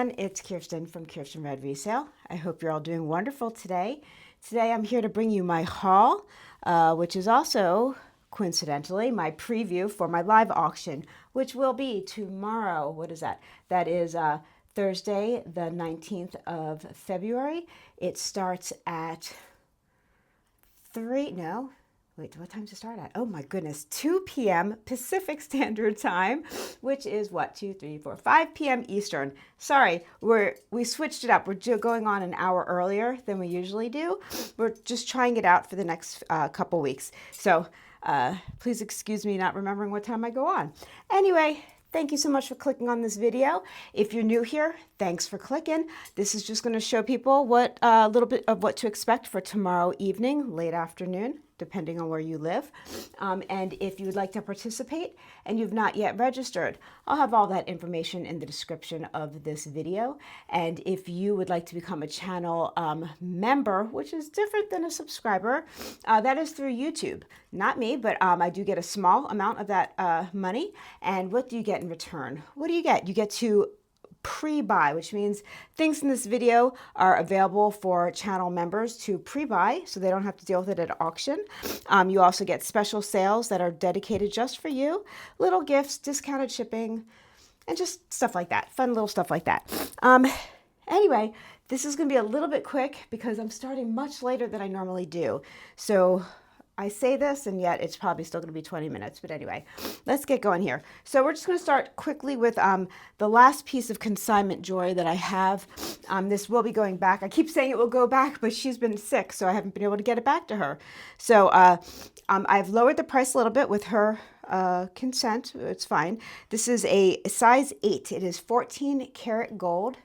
everyone, it's Kirsten from Kierstenredresale. I hope you're all doing wonderful today. Today I'm here to bring you my haul, which is also, coincidentally, my preview for my live auction, which will be tomorrow. What is that? That is Thursday, the 19th of February. It starts at 3, no, wait, what time does it start at? Oh my goodness, 2 p.m. Pacific Standard Time, which is what, 2, 3, 4, 5 p.m. Eastern. Sorry, we switched it up. We're going on an hour earlier than we usually do. We're just trying it out for the next couple weeks. So please excuse me not remembering what time I go on. Anyway, thank you so much for clicking on this video. If you're new here, thanks for clicking. This is just going to show people what a little bit of what to expect for tomorrow evening, late afternoon, depending on where you live. And if you would like to participate and you've not yet registered, I'll have all that information in the description of this video. And if you would like to become a channel member, which is different than a subscriber, that is through YouTube. Not me, but I do get a small amount of that money. And what do you get in return? What do you get? You get to pre-buy, which means things in this video are available for channel members to pre-buy so they don't have to deal with it at auction. You also get special sales that are dedicated just for you, little gifts, discounted shipping, and just stuff like that, fun little stuff like that. Anyway, this is going to be a little bit quick because I'm starting much later than I normally do. So I say this, and yet it's probably still going to be 20 minutes. But anyway, let's get going here. So we're just going to start quickly with the last piece of consignment jewelry that I have. This will be going back. I keep saying it will go back, but she's been sick, so I haven't been able to get it back to her. So I've lowered the price a little bit with her consent. It's fine. This is a size 8. It is 14 karat gold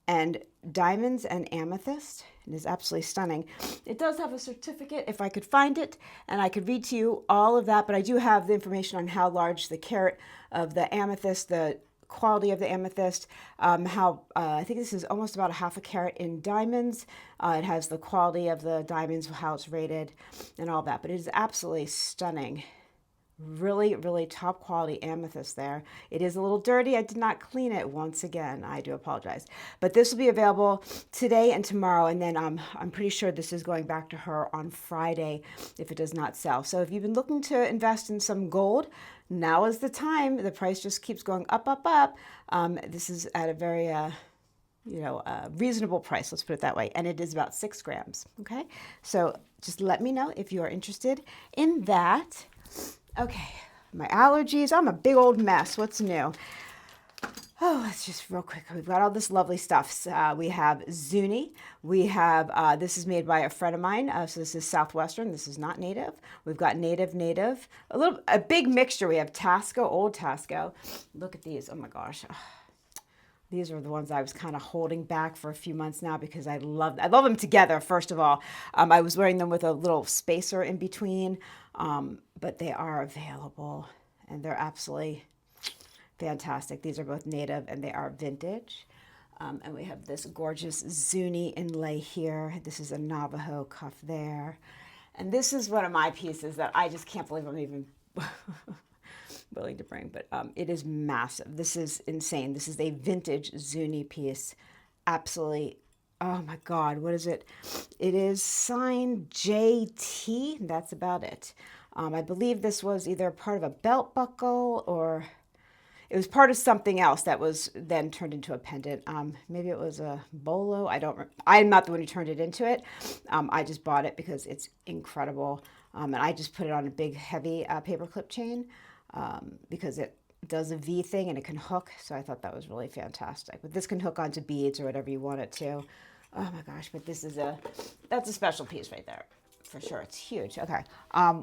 and diamonds and amethyst. It is absolutely stunning. It does have a certificate if I could find it, and I could read to you all of that, but I do have the information on how large the carat of the amethyst, the quality of the amethyst, I think this is almost about a half a carat in diamonds. It has the quality of the diamonds, how it's rated, and all that, but it is absolutely stunning. Really, really top quality amethyst there. It is a little dirty. I did not clean it once again. I do apologize. But this will be available today and tomorrow. And then I'm pretty sure this is going back to her on Friday if it does not sell. So if you've been looking to invest in some gold, now is the time. The price just keeps going up, up, up. This is at a very reasonable price, let's put it that way. And it is about 6 grams. Okay. So just let me know if you are interested in that. Okay, my allergies. I'm a big old mess. What's new? Oh, let's just real quick. We've got all this lovely stuff. We have Zuni. We have, this is made by a friend of mine. So this is Southwestern. This is not native. We've got native, a big mixture. We have Tasco, old Tasco. Look at these. Oh my gosh. These are the ones I was kind of holding back for a few months now because I love them together, first of all. I was wearing them with a little spacer in between, but they are available and they're absolutely fantastic. These are both native and they are vintage. And we have this gorgeous Zuni inlay here. This is a Navajo cuff there. And this is one of my pieces that I just can't believe I'm even willing to bring, but it is massive. This is insane. This is a vintage Zuni piece. Absolutely. Oh my God, what is it? It is signed JT. That's about it. I believe this was either part of a belt buckle or it was part of something else that was then turned into a pendant. Maybe it was a bolo. I'm not the one who turned it into it. I just bought it because it's incredible. And I just put it on a big heavy paperclip chain. Because it does a V thing and it can hook. So I thought that was really fantastic. But this can hook onto beads or whatever you want it to. Oh my gosh, but that's a special piece right there. For sure, it's huge. Okay,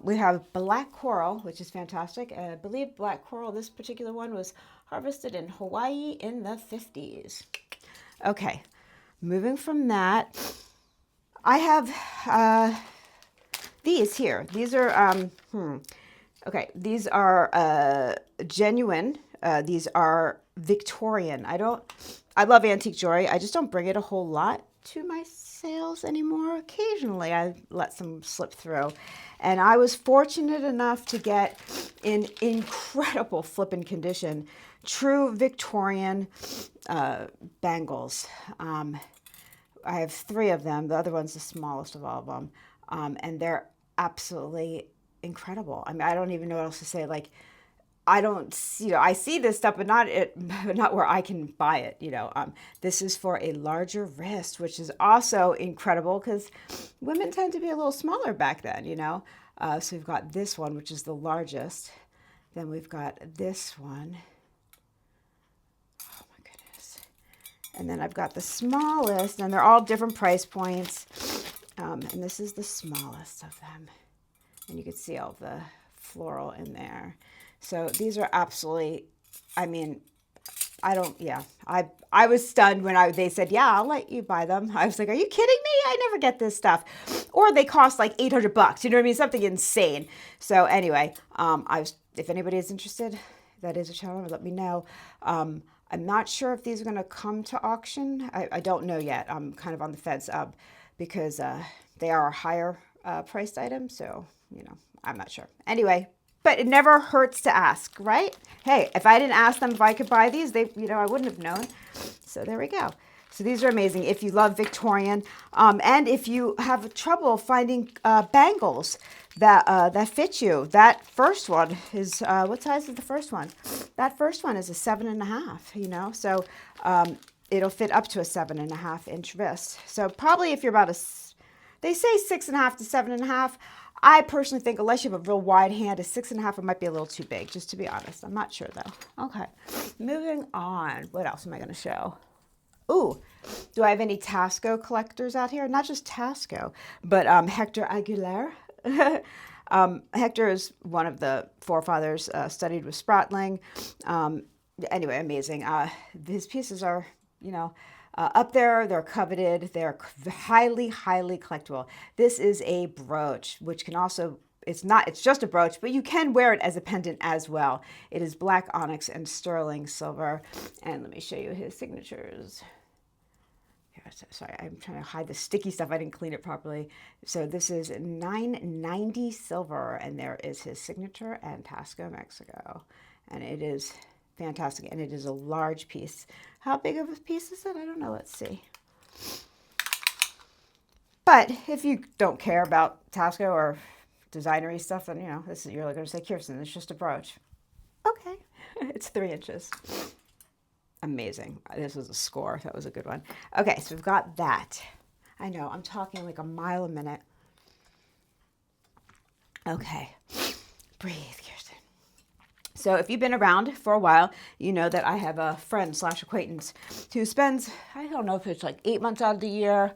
we have black coral, which is fantastic. I believe black coral, this particular one was harvested in Hawaii in the 50s. Okay, moving from that, I have these here. These are, okay, these are genuine. These are Victorian. I love antique jewelry. I just don't bring it a whole lot to my sales anymore. Occasionally I let some slip through. And I was fortunate enough to get in incredible flippin' condition true Victorian bangles. I have 3 of them. The other one's the smallest of all of them. And they're absolutely incredible. I mean, I don't even know what else to say. Like, I don't see, I see this stuff, but not where I can buy it. This is for a larger wrist, which is also incredible because women tend to be a little smaller back then. So we've got this one, which is the largest. Then we've got this one. Oh my goodness. And then I've got the smallest, and they're all different price points. And this is the smallest of them. And you can see all the floral in there. So these are absolutely, I mean, I was stunned when they said, yeah, I'll let you buy them. I was like, are you kidding me? I never get this stuff. Or they cost like $800, you know what I mean? Something insane. So anyway, if anybody is interested, that is a channel, let me know. I'm not sure if these are going to come to auction. I don't know yet. I'm kind of on the fence because they are a higher priced item. So, I'm not sure. Anyway, but it never hurts to ask, right? Hey, if I didn't ask them if I could buy these, I wouldn't have known. So there we go. So these are amazing if you love Victorian, and if you have trouble finding bangles that fit you. That first one is what size is the first one? That first one is a 7.5. So it'll fit up to a 7.5 inch wrist. So probably if you're about they say 6.5 to 7.5. I personally think unless you have a real wide hand, a 6.5, it might be a little too big, just to be honest. I'm not sure though. Okay, moving on. What else am I going to show? Ooh, do I have any Tasco collectors out here? Not just Tasco, but Hector Aguiler. Hector is one of the forefathers, studied with Spratling. Anyway, amazing. His pieces are, up there, they're coveted, they're highly, highly collectible. This is a brooch, which can also, it's just a brooch, but you can wear it as a pendant as well. It is black onyx and sterling silver. And let me show you his signatures. Sorry, I'm trying to hide the sticky stuff. I didn't clean it properly. So this is 990 silver, and there is his signature and Tasco, Mexico. And it is fantastic, and it is a large piece. How big of a piece is it? I don't know. Let's see. But if you don't care about Tasco or designery stuff, then you're going to say, Kirsten, it's just a brooch. Okay, it's 3 inches. Amazing. This was a score. That was a good one. Okay, so we've got that. I know I'm talking like a mile a minute. Okay, breathe, Kirsten. So if you've been around for a while, you know that I have a friend/acquaintance who spends, I don't know if it's like 8 months out of the year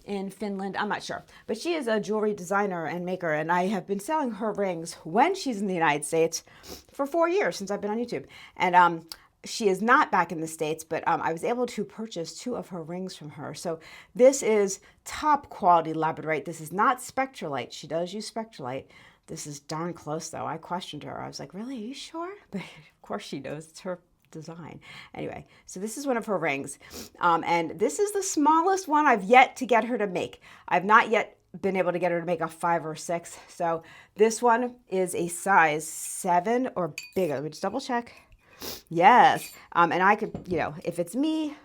in Finland. I'm not sure. But she is a jewelry designer and maker, and I have been selling her rings when she's in the United States for 4 years since I've been on YouTube. And she is not back in the States, but I was able to purchase 2 of her rings from her. So this is top quality labradorite. This is not spectralite. She does use spectralite. This is darn close, though. I questioned her. I was like, really? Are you sure? But of course she knows. It's her design. Anyway, so this is one of her rings. And this is the smallest one I've yet to get her to make. I've not yet been able to get her to make a 5 or 6. So this one is a size 7 or bigger. Let me just double check. Yes. And I could, if it's me,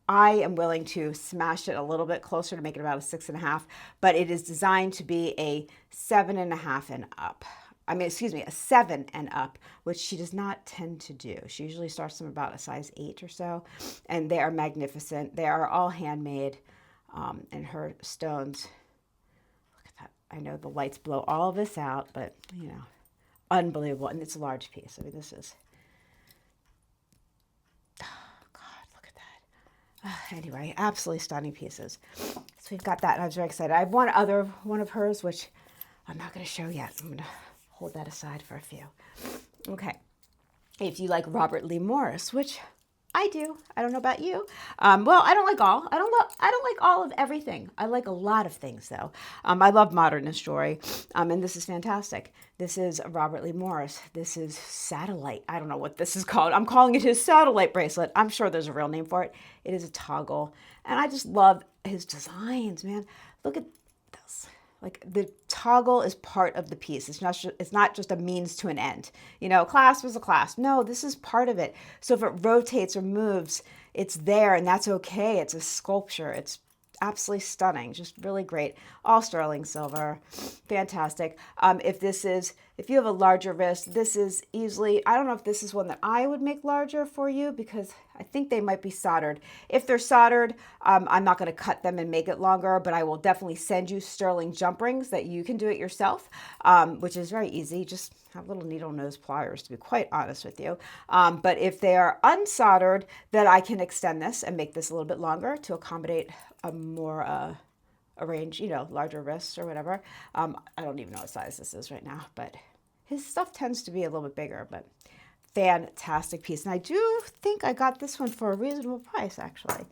I am willing to smash it a little bit closer to make it about a 6.5, but it is designed to be a 7.5 and up. A 7 and up, which she does not tend to do. She usually starts them about a size 8 or so, and they are magnificent. They are all handmade, and her stones, look at that. I know the lights blow all of this out, but, unbelievable. And it's a large piece. I mean, this is... Anyway, absolutely stunning pieces. So we've got that, and I was very excited. I have one of hers, which I'm not going to show yet. I'm going to hold that aside for a few. Okay. If you like Robert Lee Morris, which I do. I don't know about you. Well, I don't like all. I don't like all of everything. I like a lot of things though. I love modernist jewelry, and this is fantastic. This is Robert Lee Morris. This is satellite. I don't know what this is called. I'm calling it his satellite bracelet. I'm sure there's a real name for it. It is a toggle, and I just love his designs, man. Look at this. Like the toggle is part of the piece. It's not just a means to an end. You know, clasp is a clasp. No, this is part of it. So if it rotates or moves, it's there and that's okay. It's a sculpture. It's absolutely stunning. Just really great. All sterling silver. Fantastic. If you have a larger wrist, this is easily, I don't know if this is one that I would make larger for you because I think they might be soldered. If they're soldered, I'm not going to cut them and make it longer, but I will definitely send you sterling jump rings that you can do it yourself, which is very easy. Just have little needle nose pliers, to be quite honest with you. But if they are unsoldered, then I can extend this and make this a little bit longer to accommodate a more a range, you know, larger wrists or whatever. I don't even know what size this is right now, but his stuff tends to be a little bit bigger, but fantastic piece. And I do think I got this one for a reasonable price, actually.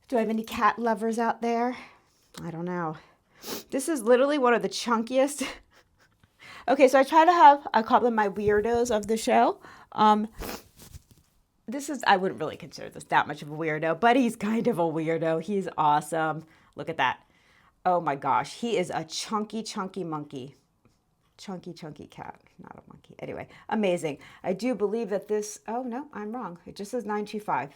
Do I have any cat lovers out there? I don't know. This is literally one of the chunkiest. Okay, so I call them my weirdos of the show. I wouldn't really consider this that much of a weirdo, but he's kind of a weirdo. He's awesome. Look at that. Oh my gosh, he is a chunky, chunky monkey. Chunky, chunky cat, not a monkey. Anyway, amazing. I do believe that this, oh no, I'm wrong. It just says 925.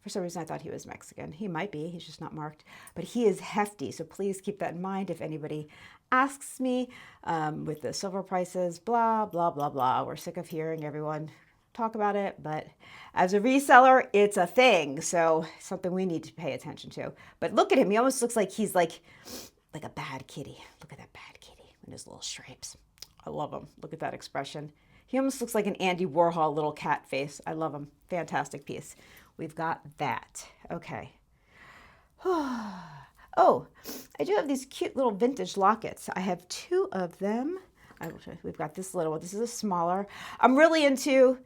For some reason, I thought he was Mexican. He might be, he's just not marked. But he is hefty, so please keep that in mind if anybody asks me with the silver prices, blah, blah, blah, blah. We're sick of hearing everyone talk about it, but as a reseller, it's a thing. So something we need to pay attention to. But look at him. He almost looks like he's like a bad kitty. Look at that bad kitty and his little stripes. I love him. Look at that expression. He almost looks like an Andy Warhol little cat face. I love him. Fantastic piece. We've got that. Okay. Oh, I do have these cute little vintage lockets. I have two of them. I will show you. We've got this little one. This is a smaller. I'm really into,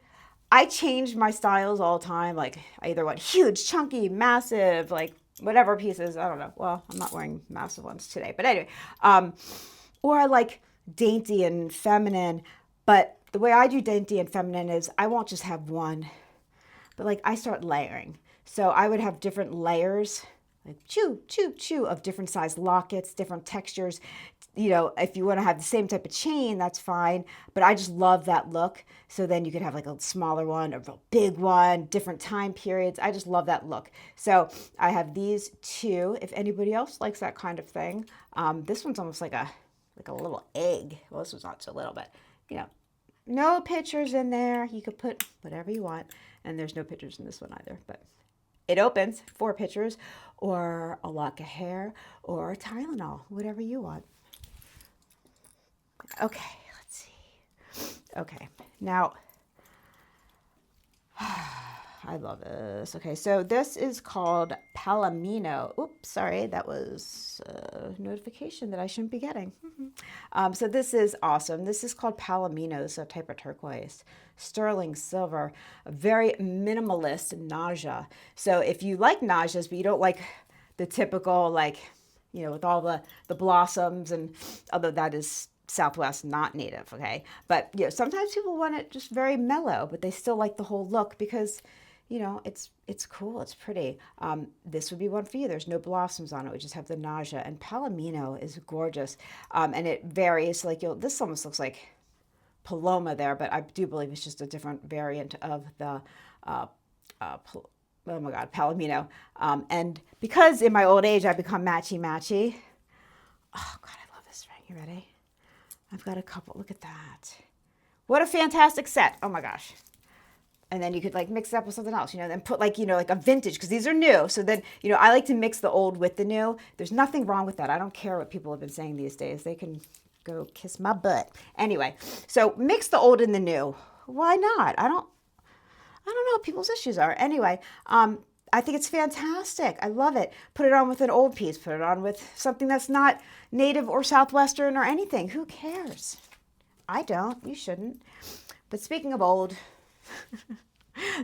I change my styles all the time. Like I either want huge, chunky, massive, like whatever pieces. I don't know. Well, I'm not wearing massive ones today, but anyway. Or I like dainty and feminine, but the way I do dainty and feminine is I won't just have one, but like I start layering. So I would have different layers, like chew of different size lockets, different textures. You know, if you want to have the same type of chain, that's fine. But I just love that look. So then you could have like a smaller one, a real big one, different time periods. I just love that look. So I have these two. If anybody else likes that kind of thing, this one's almost like a little egg. Well, this one's not so little, but you know, no pictures in there. You could put whatever you want. And there's no pictures in this one either, but it opens 4 pictures or a lock of hair or a Tylenol, whatever you want. Okay, let's see. Okay, now, I love this. Okay, so this is called Palamino. Oops, sorry, that was a notification that I shouldn't be getting. So this is awesome. This is called Palamino. This is a type of turquoise. Sterling silver, a very minimalist nausea. So if you like nauseas, but you don't like the typical, like, you know, with all the blossoms, and although that is Southwest, not native, okay? But, you know, sometimes people want it just very mellow, but they still like the whole look because, you know, it's cool, it's pretty. This would be one for you. There's no blossoms on it. We just have the nausea. And Palamino is gorgeous. And it varies. Like, this almost looks like Paloma there, but I do believe it's just a different variant of the, oh my God, Palamino. And because in my old age I've become matchy-matchy. Oh God, I love this ring. You ready? I've got a couple. Look at that. What a fantastic set. Oh my gosh. And then you could like mix it up with something else, you know, then put like, you know, like a vintage, because these are new. So then, you know, I like to mix the old with the new. There's nothing wrong with that. I don't care what people have been saying these days. They can go kiss my butt. Anyway, so mix the old and the new. Why not? I don't know what people's issues are. Anyway, I think it's fantastic. I love it. Put it on with an old piece. Put it on with something that's not native or Southwestern or anything. Who cares? I don't. You shouldn't. But speaking of old,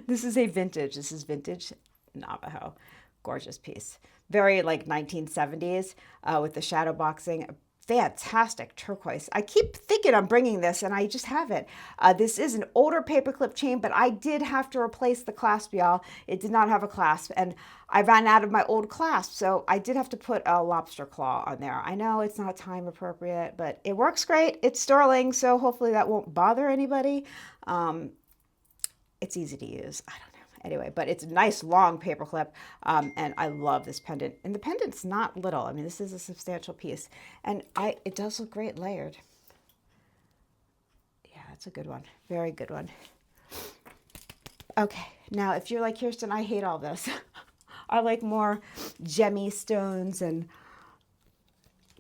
This is a vintage. This is vintage Navajo. Gorgeous piece. Very like 1970s with the shadow boxing. Fantastic turquoise. I keep thinking I'm bringing this and I just haven't. This is an older paperclip chain, but I did have to replace the clasp, y'all. It did not have a clasp and I ran out of my old clasp. So I did have to put a lobster claw on there. I know it's not time appropriate, but it works great. It's sterling, so hopefully that won't bother anybody. It's easy to use. I don't know. Anyway, but it's a nice long paper clip, and I love this pendant. And the pendant's not little. I mean, this is a substantial piece, and it does look great layered. Yeah, that's a good one. Very good one. Okay, now if you're like Kirsten, I hate all this. I like more gemmy stones and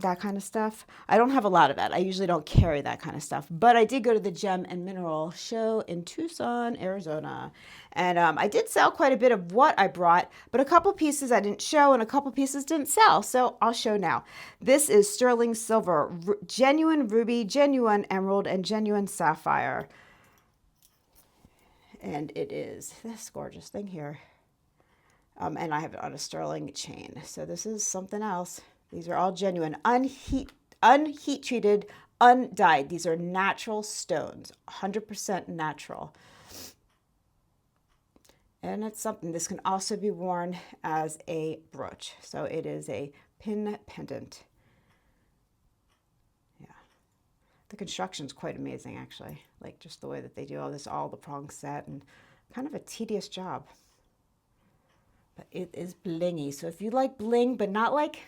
that kind of stuff. I don't have a lot of that. I usually don't carry that kind of stuff. But I did go to the Gem and Mineral show in Tucson, Arizona. And I did sell quite a bit of what I brought, but a couple pieces I didn't show and a couple pieces didn't sell. So I'll show now. This is sterling silver, genuine ruby, genuine emerald, and genuine sapphire. And it is this gorgeous thing here. And I have it on a sterling chain. So this is something else. These are all genuine, unheat treated, undyed. These are natural stones, 100% natural. And it's something, this can also be worn as a brooch. So it is a pin pendant. Yeah. The construction is quite amazing, actually. Like just the way that they do all the prong set, and kind of a tedious job. But it is blingy. So if you like bling, but not like,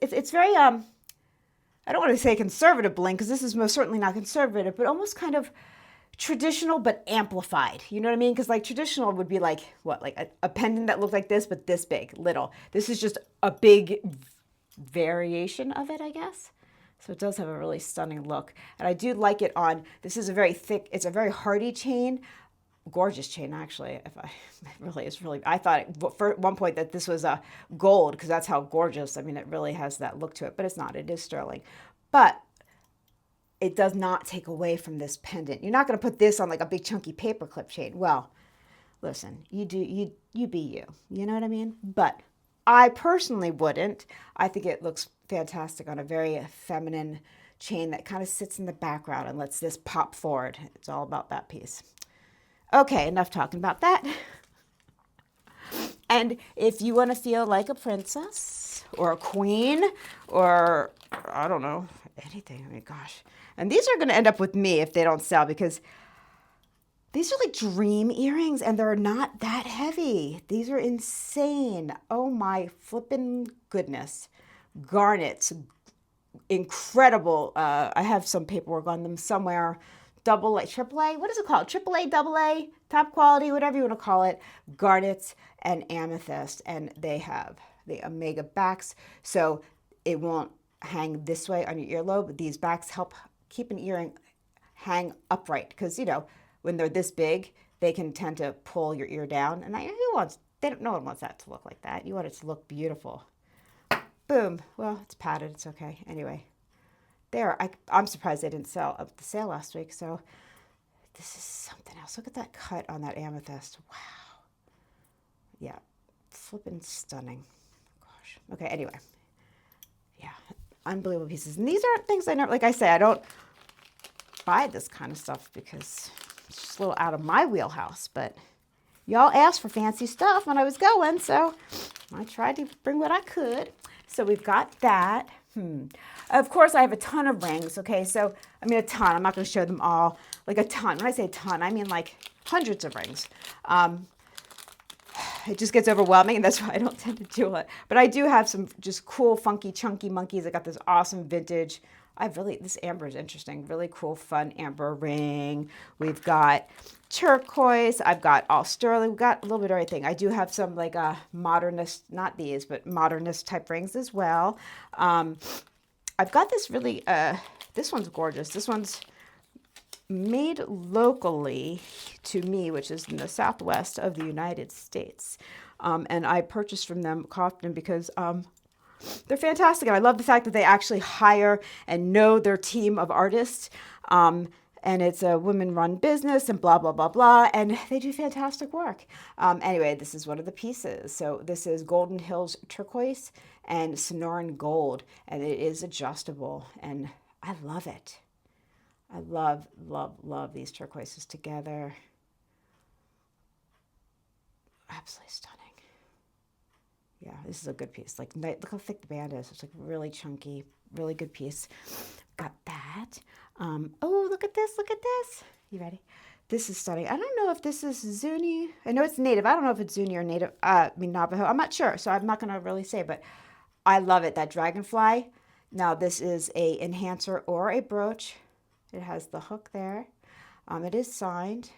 it's very, I don't want to say conservative bling, because this is most certainly not conservative, but almost kind of traditional but amplified. You know what I mean? Because like traditional would be like, what, like a pendant that looked like this, but this big, little. This is just a big variation of it, I guess. So it does have a really stunning look. And I do like it on, this is a very thick, it's a very hardy chain. Gorgeous chain, actually. I thought for one point that this was a gold, because that's how gorgeous. I mean, it really has that look to it, but it's not. It is sterling. But it does not take away from this pendant. You're not going to put this on like a big chunky paperclip chain. Well, listen, you be you. You know what I mean? But I personally wouldn't. I think it looks fantastic on a very feminine chain that kind of sits in the background and lets this pop forward. It's all about that piece. Okay, enough talking about that. And if you want to feel like a princess or a queen or, I don't know, anything. I mean, gosh. And these are going to end up with me if they don't sell, because these are like dream earrings and they're not that heavy. These are insane. Oh my flippin' goodness. Garnets. Incredible. I have some paperwork on them somewhere. Double A, triple A, what is it called? Triple A, double A, top quality, whatever you want to call it. Garnets and amethyst. And they have the omega backs, so it won't hang this way on your earlobe. These backs help keep an earring hang upright, because, you know, when they're this big, they can tend to pull your ear down. And no one wants that to look like that. You want it to look beautiful. Boom. Well, it's padded. It's okay. Anyway. There, I'm surprised they didn't sell at the sale last week. So this is something else. Look at that cut on that amethyst. Wow. Yeah, flippin' stunning. Gosh. Okay, anyway. Yeah, unbelievable pieces. And these aren't things I never, like I say, I don't buy this kind of stuff because it's just a little out of my wheelhouse. But y'all asked for fancy stuff when I was going, so I tried to bring what I could. So we've got that. Of course, I have a ton of rings, okay? So, I mean, a ton. I'm not going to show them all. Like a ton. When I say ton, I mean like hundreds of rings. It just gets overwhelming, and that's why I don't tend to do it. But I do have some just cool, funky, chunky monkeys. I got this awesome vintage. This amber is interesting. Really cool, fun amber ring. We've got turquoise. I've got all sterling. We've got a little bit of everything. I do have some like modernist, not these, but modernist type rings as well. I've got this really, this one's gorgeous. This one's made locally to me, which is in the southwest of the United States. And I purchased from them often because they're fantastic. And I love the fact that they actually hire and know their team of artists. and it's a women-run business and blah, blah, blah, blah, and they do fantastic work. Anyway, this is one of the pieces. So this is Golden Hills turquoise and Sonoran gold, and it is adjustable, and I love it. I love, love, love these turquoises together. Absolutely stunning. Yeah, this is a good piece. Like, look how thick the band is. It's like really chunky, really good piece. Got that. Oh, look at this. Look at this. You ready? This is stunning. I don't know if this is Zuni. I know it's native. I don't know if it's Zuni or native. Navajo. I'm not sure, so I'm not going to really say, but I love it. That dragonfly. Now, this is a enhancer or a brooch. It has the hook there. It is signed.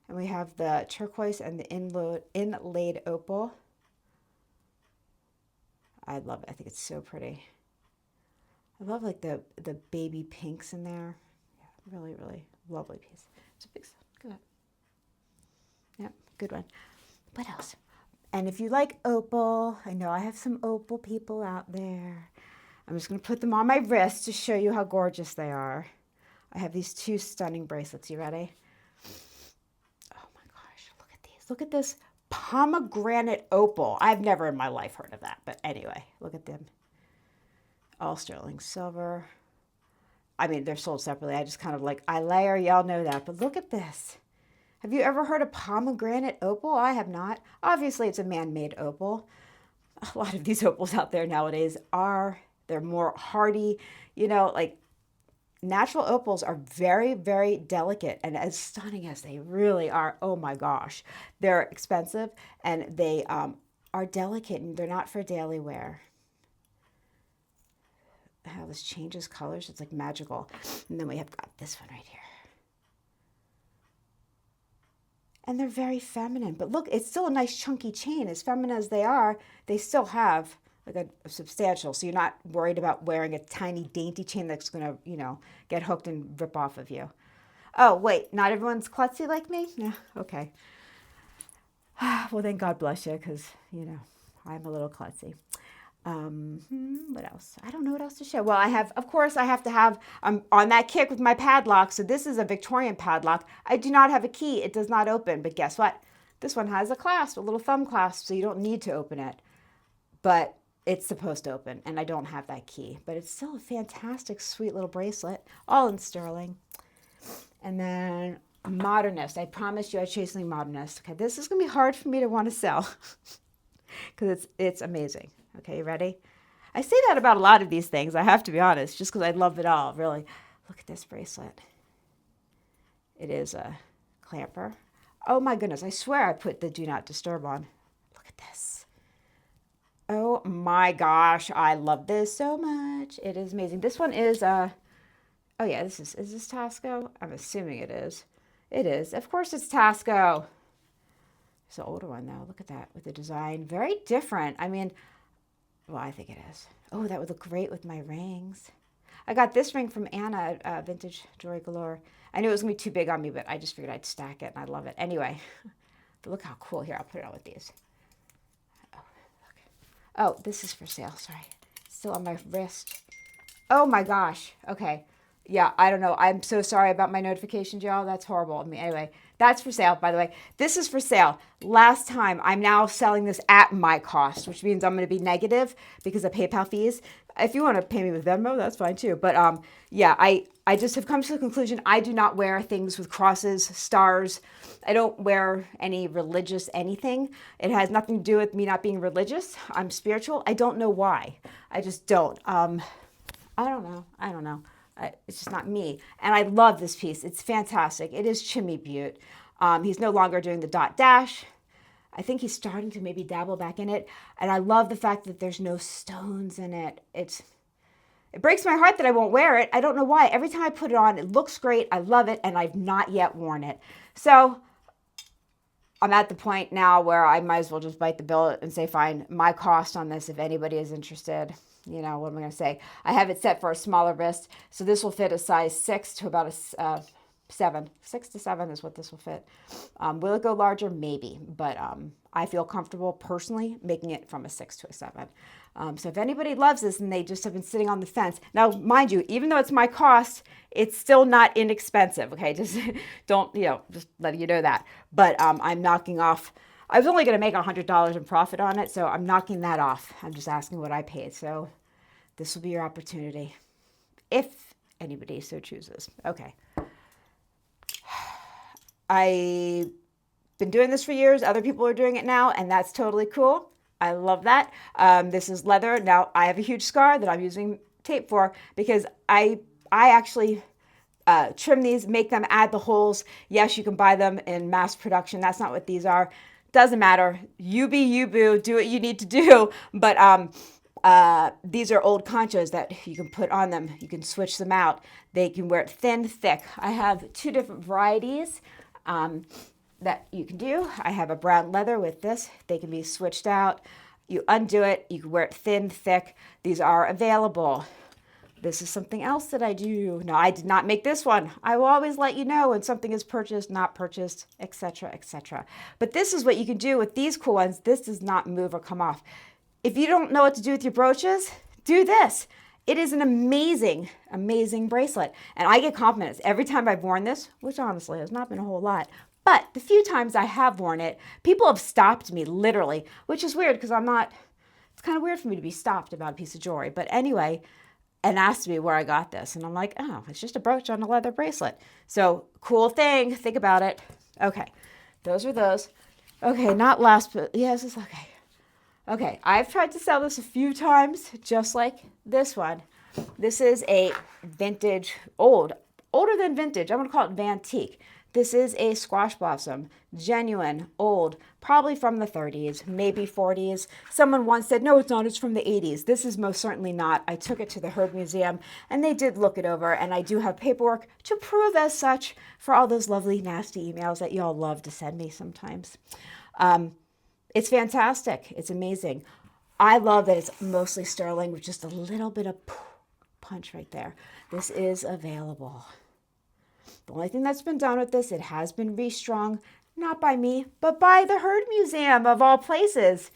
And we have the turquoise and the inlaid opal. I love it. I think it's so pretty. I love like the baby pinks in there. Yeah, really, really lovely piece. It's a big, look at that. Yep, good one. What else? And if you like opal, I know I have some opal people out there. I'm just going to put them on my wrist to show you how gorgeous they are. I have these two stunning bracelets. You ready? Oh my gosh, look at these. Look at this pomegranate opal. I've never in my life heard of that, but anyway, look at them. All sterling silver. I mean, they're sold separately. I just kind of like, I layer, y'all know that, but look at this. Have you ever heard of pomegranate opal? I have not. Obviously, it's a man-made opal. A lot of these opals out there nowadays they're more hardy, you know, like natural opals are very, very delicate, and as stunning as they really are, oh my gosh, they're expensive, and they are delicate, and they're not for daily wear. How this changes colors, it's like magical. And then we have got this one right here. And they're very feminine, but look, it's still a nice chunky chain. As feminine as they are, they still have like a substantial, so you're not worried about wearing a tiny dainty chain that's going to, you know, get hooked and rip off of you. Oh, wait, not everyone's klutzy like me? No, okay. Well, then God bless you, because, you know, I'm a little klutzy. What else? I don't know what else to show. Well, I have, of course, I have to have, I'm on that kick with my padlock. So this is a Victorian padlock. I do not have a key. It does not open, but guess what? This one has a clasp, a little thumb clasp, so you don't need to open it. But it's supposed to open, and I don't have that key. But it's still a fantastic, sweet little bracelet, all in sterling. And then Modernist. I promised you I'd chase something Modernist. Okay, this is going to be hard for me to want to sell because it's amazing. Okay, you ready? I say that about a lot of these things, I have to be honest, just because I love it all, really. Look at this bracelet. It is a clamper. Oh my goodness, I swear I put the do not disturb on. Look at this. Oh my gosh, I love this so much. It is amazing. This one is, oh yeah, is this Tasco? I'm assuming it is. It is. Of course it's Tasco. It's an older one though. Look at that with the design. Very different. I mean, well, I think it is. Oh, that would look great with my rings. I got this ring from Anna at Vintage Jewelry Galore. I knew it was going to be too big on me, but I just figured I'd stack it, and I love it. Anyway, but look how cool. Here, I'll put it on with these. Oh, look. Oh, this is for sale. Sorry. Still on my wrist. Oh, my gosh. Okay. Yeah, I don't know. I'm so sorry about my notifications, y'all. That's horrible. I mean, anyway, that's for sale, by the way. This is for sale. Last time, I'm now selling this at my cost, which means I'm going to be negative because of PayPal fees. If you want to pay me with Venmo, that's fine too. But yeah, I just have come to the conclusion I do not wear things with crosses, stars. I don't wear any religious anything. It has nothing to do with me not being religious. I'm spiritual. I don't know why. I just don't. I don't know. It's just not me. And I love this piece. It's fantastic. It is Chimmy Butte. He's no longer doing the dot dash. I think he's starting to maybe dabble back in it. And I love the fact that there's no stones in it. It breaks my heart that I won't wear it. I don't know why. Every time I put it on, it looks great. I love it. And I've not yet worn it. So I'm at the point now where I might as well just bite the bullet and say, fine, my cost on this, if anybody is interested. You know, what am I going to say? I have it set for a smaller wrist. So this will fit a size 6 to about a 7, 6 to 7 is what this will fit. Will it go larger? Maybe, but I feel comfortable personally making it from a 6 to a 7. So if anybody loves this and they just have been sitting on the fence, now mind you, even though it's my cost, it's still not inexpensive. Okay, just don't, just letting you know that. But I'm knocking off. I was only going to make $100 in profit on it, so I'm knocking that off. I'm just asking what I paid. So this will be your opportunity, if anybody so chooses. Okay. I've been doing this for years. Other people are doing it now, and that's totally cool. I love that. This is leather. Now, I have a huge scar that I'm using tape for because I actually trim these, make them, add the holes. Yes, you can buy them in mass production. That's not what these are. Doesn't matter. You be you boo. Do what you need to do. But these are old conchos that you can put on them. You can switch them out. They can wear it thin, thick. I have 2 different varieties that you can do. I have a brown leather with this. They can be switched out. You undo it. You can wear it thin, thick. These are available. This is something else that I do. No, I did not make this one. I will always let you know when something is purchased, not purchased, etc., etc. But this is what you can do with these cool ones. This does not move or come off. If you don't know what to do with your brooches, do this. It is an amazing, amazing bracelet. And I get compliments every time I've worn this, which honestly has not been a whole lot. But the few times I have worn it, people have stopped me literally, which is weird because it's kind of weird for me to be stopped about a piece of jewelry. But anyway, and asked me where I got this. And I'm like, oh, it's just a brooch on a leather bracelet. So cool thing. Think about it. Okay. Those are those. Okay. Not last, but yes, it's okay. Okay, I've tried to sell this a few times, just like this one. This is a vintage, older than vintage. I'm going to call it vantique. This is a squash blossom, genuine, old, probably from the 30s, maybe 40s. Someone once said, no, it's not, it's from the 80s. This is most certainly not. I took it to the Herb Museum, and they did look it over, and I do have paperwork to prove as such for all those lovely, nasty emails that y'all love to send me sometimes. It's fantastic. It's amazing. I love that it's mostly sterling with just a little bit of punch right there. This is available. The only thing that's been done with this, it has been restrung, not by me, but by the Herd Museum of all places.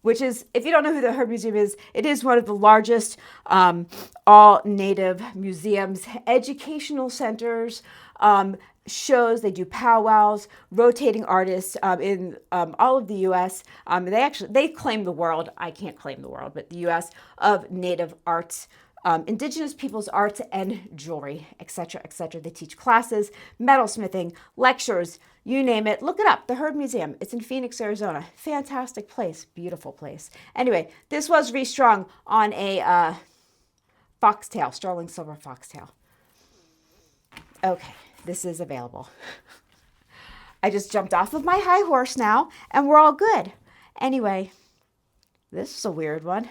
Which is, if you don't know who the Herd Museum is, it is one of the largest all-native museums, educational centers, shows. They do powwows, rotating artists in all of the U.S. They claim the world. I can't claim the world, but the U.S. of native arts, indigenous people's arts and jewelry, etc., etc. They teach classes, metalsmithing, lectures, you name it. Look it up, the Herd Museum. It's in Phoenix, Arizona. Fantastic place, beautiful place. Anyway, this was restrung on a foxtail, sterling silver foxtail. Okay. This is available. I just jumped off of my high horse now, and we're all good. Anyway, this is a weird one.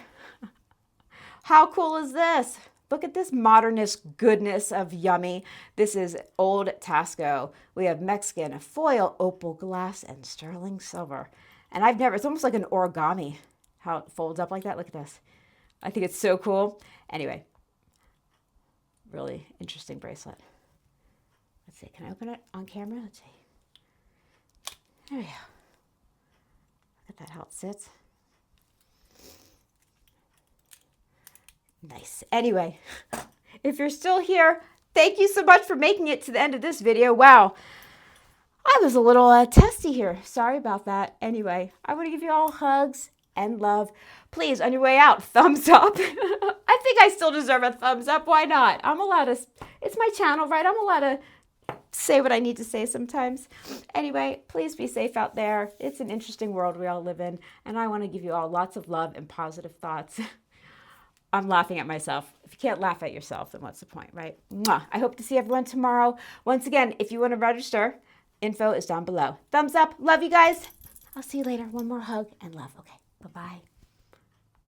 How cool is this? Look at this modernist goodness of yummy. This is old Tasco. We have Mexican, foil, opal, glass, and sterling silver. And it's almost like an origami, how it folds up like that. Look at this. I think it's so cool. Anyway, really interesting bracelet. Let's see, can I open it on camera? Let's see. There we go. Look at that, how it sits. Nice. Anyway, if you're still here, thank you so much for making it to the end of this video. Wow. I was a little testy here. Sorry about that. Anyway, I want to give you all hugs and love. Please, on your way out, thumbs up. I think I still deserve a thumbs up. Why not? I'm allowed to, it's my channel, right? I'm allowed to say what I need to say sometimes. Anyway, please be safe out there. It's an interesting world we all live in, and I want to give you all lots of love and positive thoughts. I'm laughing at myself. If you can't laugh at yourself, then what's the point, right? Mwah. I hope to see everyone tomorrow. Once again, if you want to register, info is down below. Thumbs up. Love you guys. I'll see you later. One more hug and love. Okay. Bye-bye.